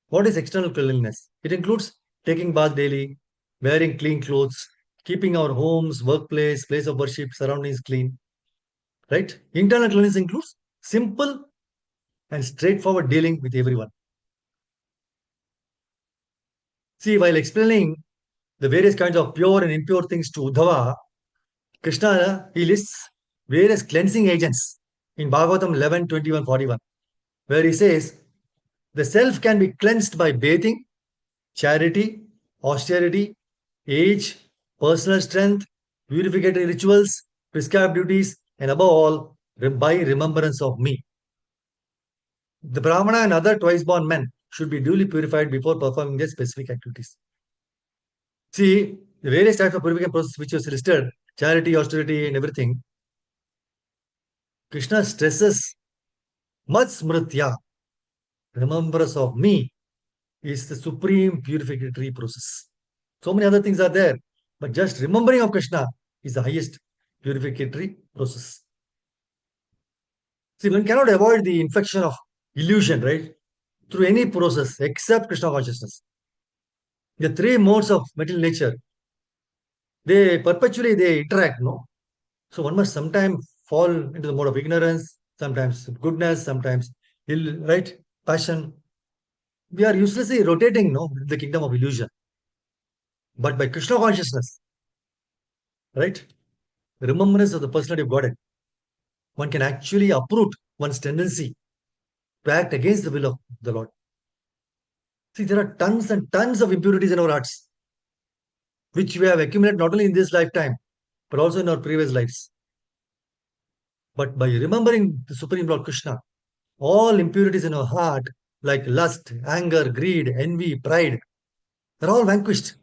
What is external cleanliness? It includes taking bath daily, wearing clean clothes, keeping our homes, workplace, place of worship, surroundings clean. Right? Internal cleanliness includes simple and straightforward dealing with everyone. See, while explaining the various kinds of pure and impure things to Uddhava, Krishna, he lists various cleansing agents in Bhagavatam 11, 21, 41, where he says, the self can be cleansed by bathing, charity, austerity, age, personal strength, purificatory rituals, prescribed duties, and above all, by remembrance of me. The Brahmana and other twice born men should be duly purified before performing their specific activities. See, the various types of purification process which was listed, charity, austerity, and everything, Krishna stresses mat smritya, remembrance of me, is the supreme purificatory process. So many other things are there, but just remembering of Krishna is the highest purificatory process. See, one cannot avoid the infection of illusion, right? Through any process except Krishna consciousness. The three modes of material nature, they perpetually they interact, no? So one must sometimes fall into the mode of ignorance, sometimes goodness, sometimes ill, right? Passion. We are uselessly rotating, no, the kingdom of illusion. But by Krishna consciousness, right? Remembrance of the personality of Godhead, one can actually uproot one's tendency to act against the will of the Lord. See, there are tons and tons of impurities in our hearts, which we have accumulated not only in this lifetime, but also in our previous lives. But by remembering the Supreme Lord Krishna, all impurities in our heart, like lust, anger, greed, envy, pride, they're all vanquished.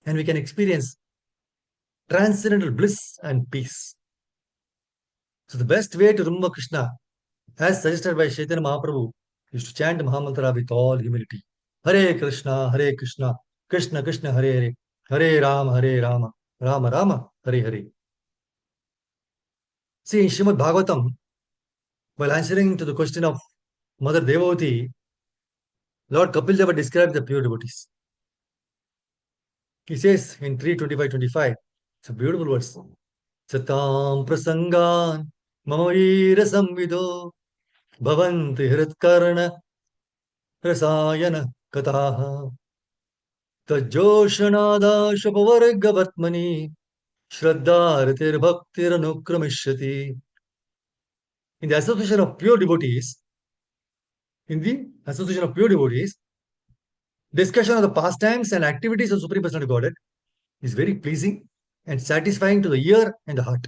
And we can experience transcendental bliss and peace. So the best way to remember Krishna, as suggested by Chaitanya Mahaprabhu, is to chant Mahamantra with all humility. Hare Krishna, Krishna Krishna, Hare Hare, Hare Rama, Rama Rama, Hare Hare. See, in Srimad Bhagavatam, while answering to the question of Mother Devavati, Lord Kapil Deva describes the pure devotees. He says in 3:25-25, it's a beautiful verse. Satam prasangan mama veera samvido bhavanti hritkarna rasayana kataha tajoshanada shapavargavatmani shraddharatir bhaktir anukramishati. In the association of pure devotees, discussion of the pastimes and activities of Supreme Personality Godhead is very pleasing and satisfying to the ear and the heart.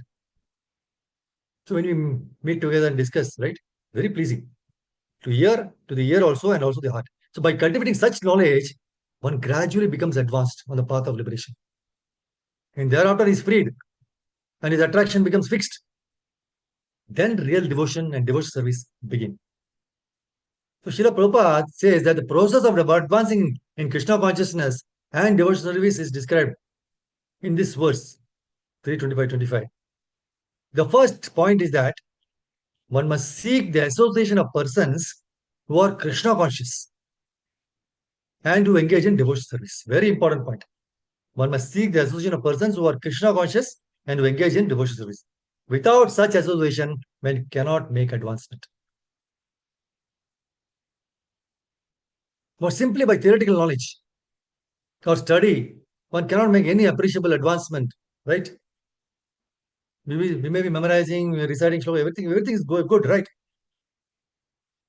So when we meet together and discuss, right, very pleasing to the ear also and also the heart. So by cultivating such knowledge, one gradually becomes advanced on the path of liberation. And thereafter he is freed and his attraction becomes fixed. Then real devotion and devotional service begin. So Srila Prabhupada says that the process of advancing in Krishna consciousness and devotional service is described in this verse 325-25. The first point is that one must seek the association of persons who are Krishna conscious and who engage in devotional service. Very important point. One must seek the association of persons who are Krishna conscious and who engage in devotional service. Without such association, one cannot make advancement. Or simply by theoretical knowledge or study, one cannot make any appreciable advancement, right? We may be memorizing, reciting slow, everything is good, right?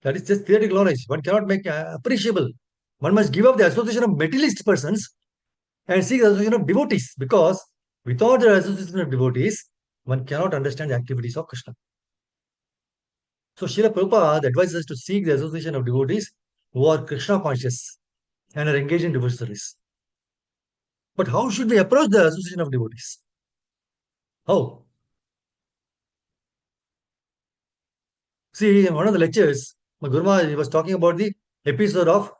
That is just theoretical knowledge. One cannot make appreciable. One must give up the association of materialist persons and seek the association of devotees, because without the association of devotees, one cannot understand the activities of Krishna. So Srila Prabhupada advises us to seek the association of devotees who are Krishna conscious and are engaged in devotional service. But how should we approach the association of devotees? How? See, in one of the lectures, my Guru Maharaj was talking about the episode of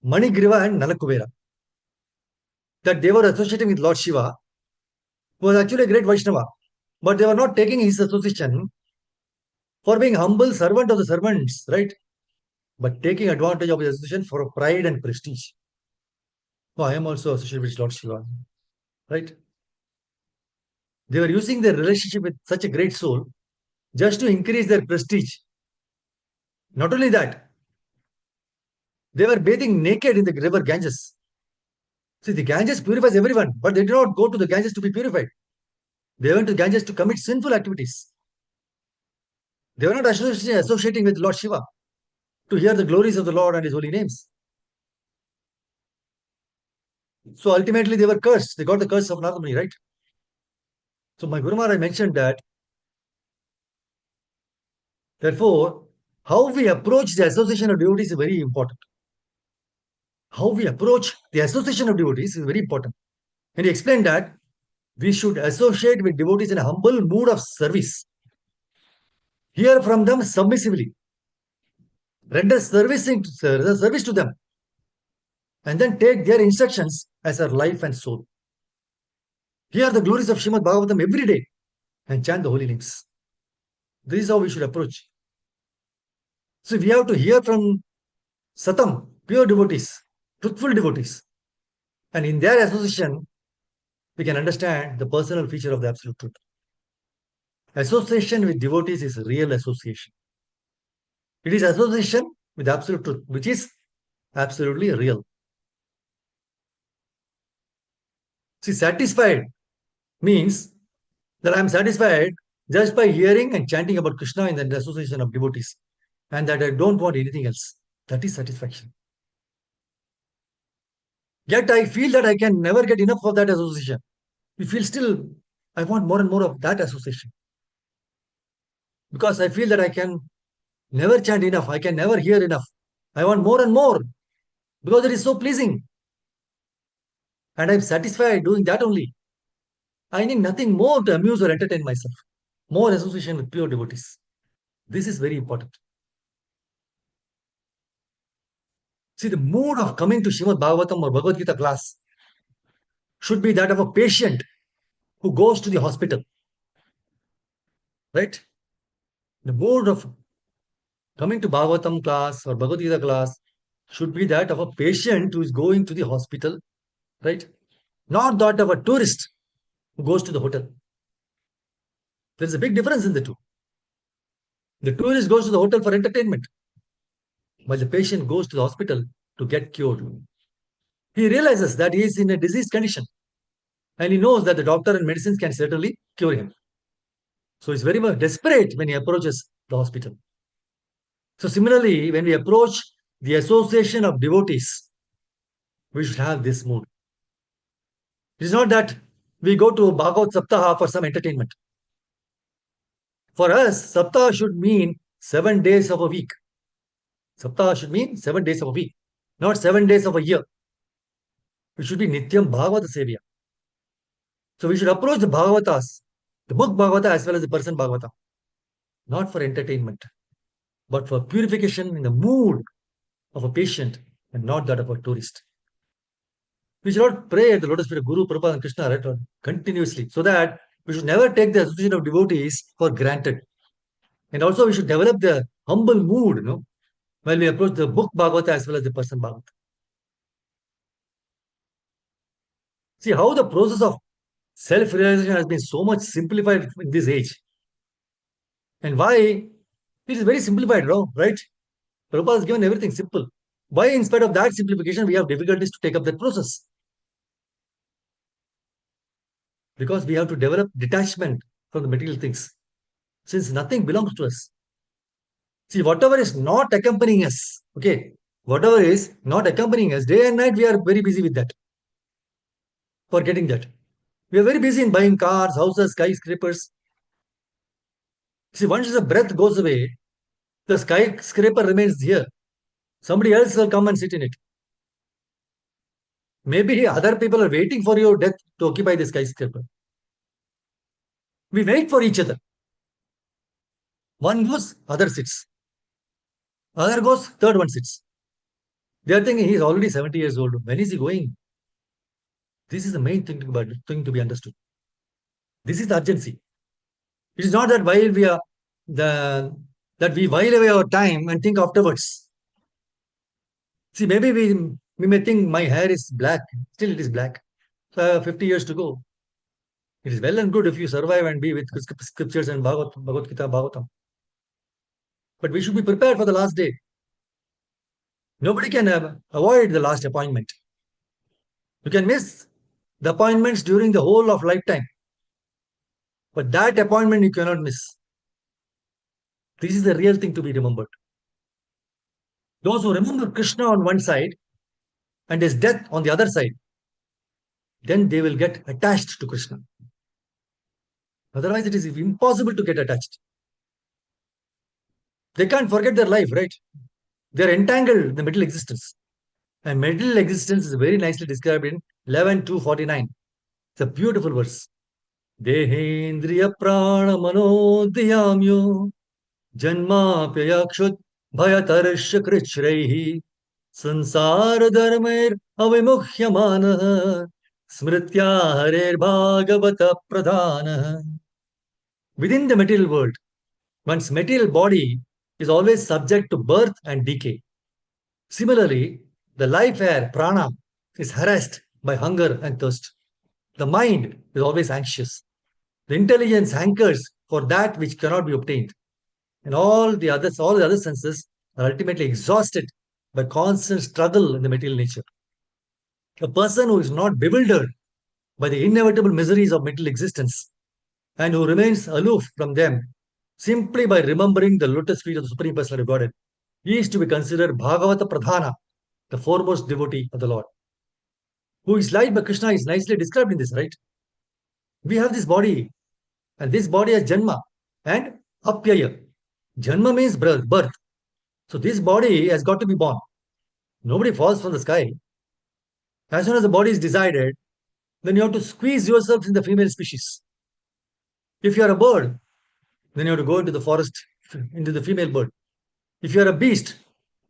Manigriva and Nalakubera. That they were associating with Lord Shiva, who was actually a great Vaishnava, but they were not taking his association for being humble servant of the servants, right? But taking advantage of his association for pride and prestige. Oh, I am also associated with Lord Shiva, right? They were using their relationship with such a great soul just to increase their prestige. Not only that, they were bathing naked in the river Ganges. See, the Ganges purifies everyone, but they did not go to the Ganges to be purified. They went to Ganges to commit sinful activities. They were not associating with Lord Shiva to hear the glories of the Lord and his holy names. So ultimately they were cursed. They got the curse of Narada, right? So my Guru Maharaj mentioned that, therefore, how we approach the association of devotees is very important. How we approach the association of devotees is very important. And he explained that we should associate with devotees in a humble mood of service. Hear from them submissively. Render service to them. And then take their instructions as our life and soul. Hear the glories of Srimad Bhagavatam every day and chant the holy names. This is how we should approach. So we have to hear from Satam, pure devotees, truthful devotees. And in their association, we can understand the personal feature of the absolute truth. Association with devotees is real association. It is association with absolute truth, which is absolutely real. See, satisfied means that I am satisfied just by hearing and chanting about Krishna in the association of devotees, and that I don't want anything else. That is satisfaction. Yet I feel that I can never get enough of that association. We feel still, I want more and more of that association. Because I feel that I can never chant enough, I can never hear enough. I want more and more because it is so pleasing. And I'm satisfied doing that only. I need nothing more to amuse or entertain myself. More association with pure devotees. This is very important. See, the mood of coming to Srimad Bhagavatam or Bhagavad Gita class should be that of a patient who goes to the hospital. Right? The mood of coming to Bhagavatam class or Bhagavad Gita class should be that of a patient who is going to the hospital. Right? Not that of a tourist who goes to the hotel. There is a big difference in the two. The tourist goes to the hotel for entertainment, while the patient goes to the hospital to get cured. He realizes that he is in a diseased condition, and he knows that the doctor and medicines can certainly cure him. So he's very much desperate when he approaches the hospital. So similarly, when we approach the association of devotees, we should have this mood. It is not that we go to Bhagavad Saptaha for some entertainment. For us, Saptaha should mean 7 days of a week. Saptaha should mean 7 days of a week. not 7 days of a year. We should be Nityam Bhagavata Sevya. So we should approach the Bhagavatas, the book Bhagavata as well as the person Bhagavata, not for entertainment, but for purification in the mood of a patient and not that of a tourist. We should not pray at the lotus feet of Guru, Prabhupada, and Krishna, right, continuously, so that we should never take the association of devotees for granted. And also, we should develop the humble mood, while we approach the book Bhagavata as well as the person Bhagavata. See how the process of self-realization has been so much simplified in this age. And why? It is very simplified, right? Prabhupada has given everything simple. Why, in spite of that simplification, we have difficulties to take up that process? Because we have to develop detachment from the material things, since nothing belongs to us. See, whatever is not accompanying us, okay, whatever is not accompanying us, day and night, we are very busy with that, forgetting that. We are very busy in buying cars, houses, skyscrapers. See, once the breath goes away, the skyscraper remains here. Somebody else will come and sit in it. Maybe other people are waiting for your death to occupy the skyscraper. We wait for each other. One goes, other sits. Other goes, third one sits. They are thinking he is already 70 years old. When is he going? This is the main thing to be understood. This is the urgency. It is not that while we are that we while away our time and think afterwards. See, maybe we may think my hair is black. Still, it is black. So I have 50 years to go. It is well and good if you survive and be with scriptures and Bhagavad Gita, Bhagavatam. But we should be prepared for the last day. Nobody can avoid the last appointment. You can miss the appointments during the whole of lifetime. But that appointment you cannot miss. This is the real thing to be remembered. Those who remember Krishna on one side and his death on the other side, then they will get attached to Krishna. Otherwise, it is impossible to get attached. They can't forget their life, right? They're entangled in the middle existence. And middle existence is very nicely described in 11:249. It's a beautiful verse. Dehendriya prana manodhyamyo janmapyakshut bhayatarshya krichraihi sansara dharmair avimukhyamana smritya harer bhagavata pradhana. Within the material world, one's material body is always subject to birth and decay. Similarly, the life air, prana, is harassed by hunger and thirst. The mind is always anxious. The intelligence hankers for that which cannot be obtained. And all the other senses are ultimately exhausted by constant struggle in the material nature. A person who is not bewildered by the inevitable miseries of material existence and who remains aloof from them simply by remembering the lotus feet of the Supreme Personality of Godhead, he is to be considered Bhagavata Pradhana, the foremost devotee of the Lord. Who is light by Krishna is nicely described in this, right? We have this body, and this body has Janma and Apyaya. Janma means birth. So this body has got to be born. Nobody falls from the sky. As soon as the body is decided, then you have to squeeze yourself in the female species. If you are a bird, then you have to go into the forest, into the female bird. If you are a beast,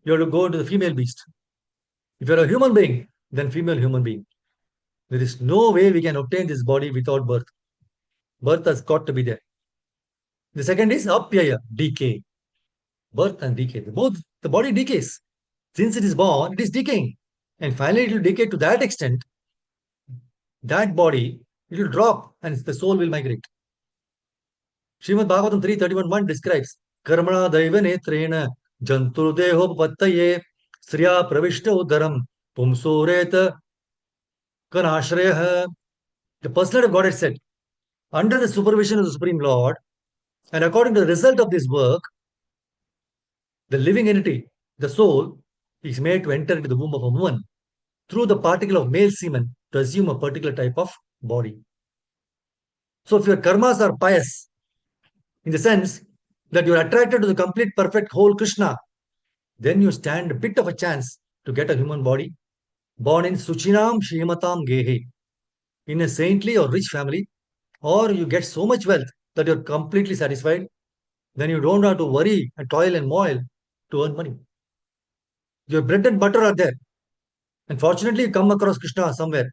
you have to go into the female beast. If you are a human being, then female human being. There is no way we can obtain this body without birth. Birth has got to be there. The second is apyaya, decay. Birth and decay. Both the body decays. Since it is born, it is decaying. And finally, it will decay to that extent, that body, it will drop and the soul will migrate. Srimad Bhagavatam 3:31:1 describes Karmana Daiva Netrena Jantur Deho Pattaye Sriya Pravishta Udaram Pumsoreta Kanashreha. The personality of God has said, under the supervision of the Supreme Lord, and according to the result of this work, the living entity, the soul, is made to enter into the womb of a woman through the particle of male semen to assume a particular type of body. So if your karmas are pious, in the sense that you are attracted to the complete, perfect, whole Krishna, then you stand a bit of a chance to get a human body, born in Suchinam Shrimatam Gehe, in a saintly or rich family, or you get so much wealth that you're completely satisfied, then you don't have to worry and toil and moil to earn money. Your bread and butter are there. And fortunately, you come across Krishna somewhere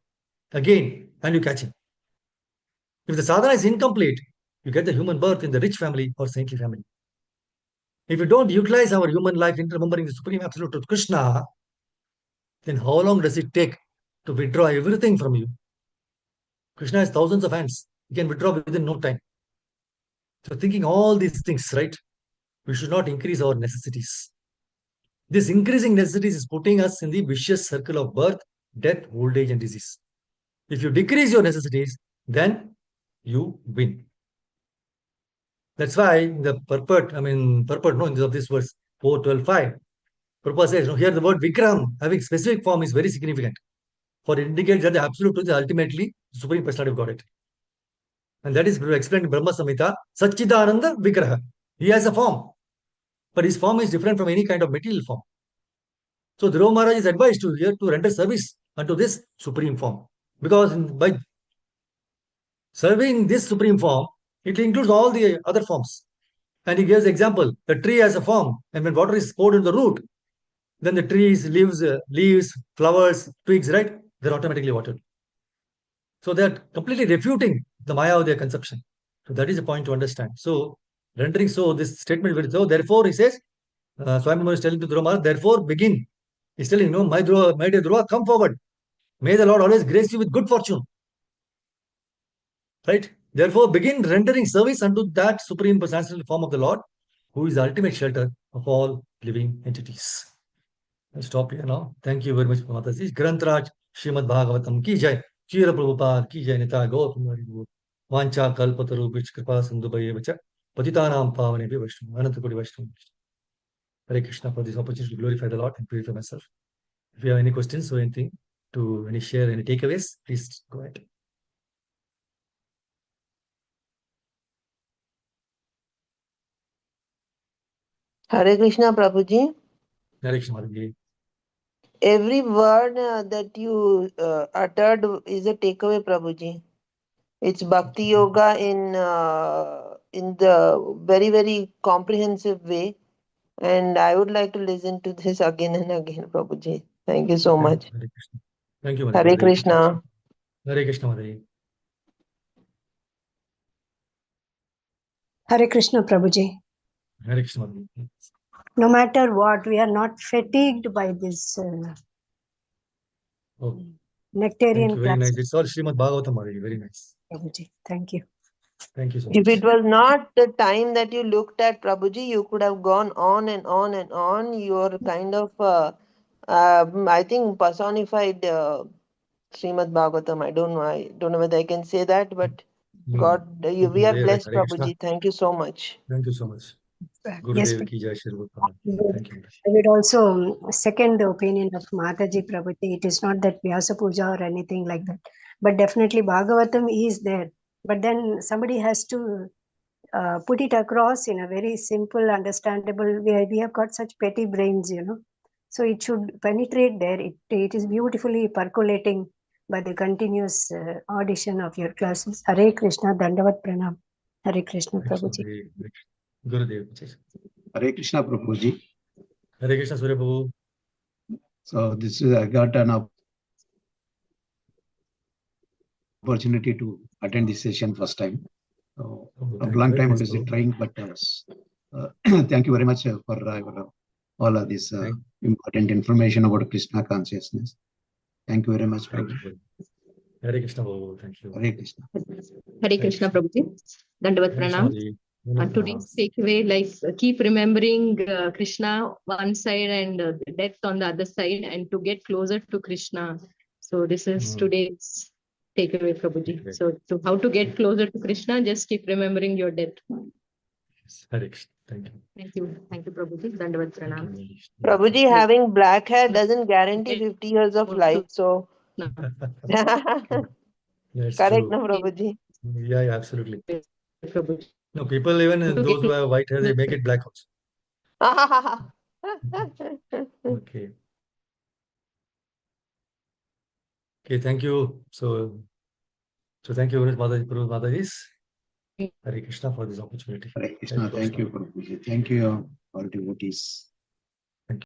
again and you catch him. If the sadhana is incomplete, you get the human birth in the rich family or saintly family. If you don't utilize our human life in remembering the Supreme Absolute Truth, Krishna, then how long does it take to withdraw everything from you? Krishna has thousands of hands. He can withdraw within no time. So thinking all these things, right? We should not increase our necessities. This increasing necessities is putting us in the vicious circle of birth, death, old age, and disease. If you decrease your necessities, then you win. That's why the purport, of this verse 4:12:5, Prabhupada says, here the word Vikram having specific form is very significant, for it indicates that the absolute truth is ultimately the Supreme Personality of Godhead. And that is explained in Brahma Samhita, Satchidananda Vigraha. He has a form, but his form is different from any kind of material form. So Dhruva Maharaj is advised to here to render service unto this supreme form. Because by serving this supreme form, it includes all the other forms. And he gives example, the tree has a form, and when water is poured in the root, then the trees, leaves, flowers, twigs, right? They're automatically watered. So they're completely refuting the Maya of their conception. So that is a point to understand. So rendering so, this statement very so. Therefore, he says, Swami is telling to Dhruva Maharaj, therefore begin. He's telling, my dear Dhruva, come forward. May the Lord always grace you with good fortune. Right? Therefore, begin rendering service unto that supreme personality form of the Lord, who is the ultimate shelter of all living entities. I'll stop here now. Thank you very much, Mataji. Grantraj Srimad Bhagavatam ki jai. Chira Prabhupada ki jai. Nita Gautam Haribo. Vancha Kalpataru Bich Kripa Sindhu Bhaya Vacha. Patitanam Pavane Vaishnu. Anantakoti Vaishnu. Hare Krishna, for this opportunity to glorify the Lord and purify myself. If you have any questions or anything to share any takeaways, please go ahead. Hare Krishna, Prabhuji. Hare Krishna, Mataji. Every word that you uttered is a takeaway, Prabhuji. It's Bhakti Yoga in the very, very comprehensive way. And I would like to listen to this again and again, Prabhuji. Thank you so much. Hare Krishna. Thank you, Mataji. Hare Krishna. Hare Krishna, Mataji. Hare Krishna, Prabhuji. Hare Krishna, Mataji. No matter what, we are not fatigued by this Oh, nectarian thank you. Very nice. classes. It's all Srimad Bhagavatam, Mataji. Very nice. Prabhuji, thank you. Thank you so If much. it was not the time that you looked at, Prabhuji, you could have gone on and on and on. You're kind of, I think, personified Srimad Bhagavatam. I don't know whether I can say that, but God, we are blessed, Hare Krishna. Prabhuji. Thank you so much. Thank you so much. Yes, Gurudev ki jai, Shri Guru. Thank you. I would also second the opinion of Mataji, Prabhuji. It is not that Vyasa Puja or anything like that, but definitely Bhagavatam is there. But then somebody has to put it across in a very simple, understandable way. We have got such petty brains, so it should penetrate there. It is beautifully percolating by the continuous audition of your classes. Hare Krishna, Dandavat Pranam. Hare Krishna, Prabhuji. Gurudev. Hare Krishna, Prabhuji. Hare Krishna, Surya Prabhu. So this is, I got an opportunity to attend this session first time. So a long time I was trying, but thank you very much for all of this important information about Krishna consciousness. Thank you very much, Prabhuji. Hare Krishna, Prabhu. Thank you. Hare Krishna. Hare Krishna, Prabhuji. Dandavat Pranam. Today's takeaway, keep remembering Krishna one side and death on the other side, and to get closer to Krishna. So this is today's takeaway, Prabhuji. Okay. So how to get closer to Krishna, just keep remembering your death. Hare Krishna. Thank you. Thank you. Thank you, Prabhuji. Dandavat Pranam. Prabhuji, having black hair doesn't guarantee 50 years of life. So, That's correct, true. no, Prabhuji? Yeah, absolutely. Prabhuji. No, people, even those who have white hair, they make it black also. Okay. Okay, thank you. So thank you very much, Mataji. Hare Krishna for this opportunity. Hare Krishna, thank you, Prabhuji. Thank you, all devotees.